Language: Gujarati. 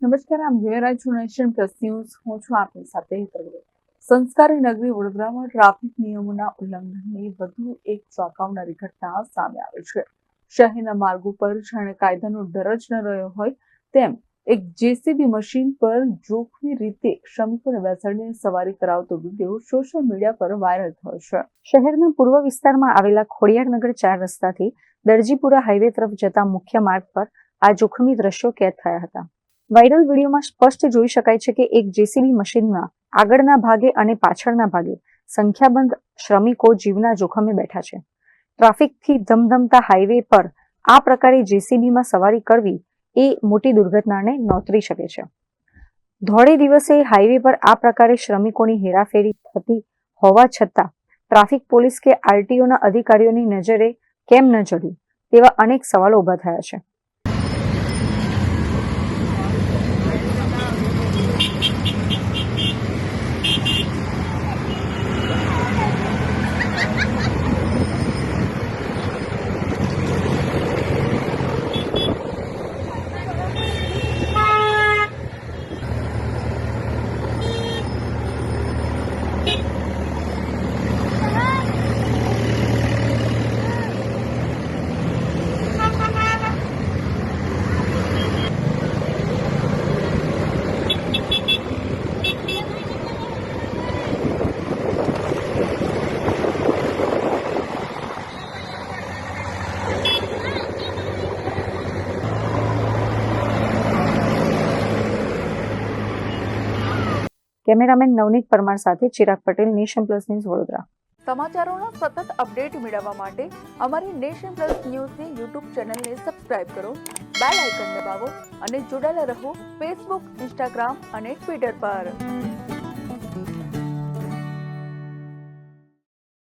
નમસ્કાર, આપ જોઈ રહ્યા છો નેશન પ્લસ ન્યૂઝ. હું છું આપની સાથે હેતલ. સંસ્કારી નગરી વડોદરામાં ટ્રાફિક નિયમોના ઉલ્લંઘનની વધુ એક ચોંકાવનારી ઘટના સામે આવી છે. શહેરના માર્ગો પર જાણે કાયદાનો ડર જ ન રહ્યો હોય તેમ એક જેસીબી મશીન પર જોખમી રીતે શ્રમિકોને બેસાડીને સવારી કરાવતો વિડીયો સોશિયલ મીડિયા પર વાયરલ થયો છે. શહેરના પૂર્વ વિસ્તારમાં આવેલા ખોડિયારનગર 4 રસ્તાથી દરજીપુરા હાઈવે તરફ જતા મુખ્ય માર્ગ પર આ જોખમી દ્રશ્યો કેદ થયા હતા. વાયરલ વિડીયોમાં સ્પષ્ટ જોઈ શકાય છે કે એક જેસીબી મશીનમાં આગળના ભાગે અને પાછળના ભાગે સંખ્યાબંધ શ્રમિકો જીવના જોખમે બેઠા છે. ટ્રાફિકથી ધમધમતા હાઈવે પર આ પ્રકારે જેસીબીમાં સવારી કરવી એ મોટી દુર્ઘટનાને નોતરી શકે છે. ધોળે દિવસે હાઈવે પર આ પ્રકારે શ્રમિકોની હેરાફેરી થતી હોવા છતાં ટ્રાફિક પોલીસ કે આરટીઓના અધિકારીઓની નજરે કેમ ન ચડ્યું તેવા અનેક સવાલો ઊભા થયા છે. કેમેરામેન નવનીત પરમાર સાથે Chirag Patel, nation plus news, Vadodara. સમાચારોના સતત અપડેટ મેળવવા માટે અમારી નેશન પ્લસ ન્યૂઝની યુટ્યુબ ચેનલને સબસ્ક્રાઇબ કરો, બેલ આઇકન દબાવો અને જોડાયેલા રહો ફેસબુક, ઇન્સ્ટાગ્રામ અને ટ્વિટર પર.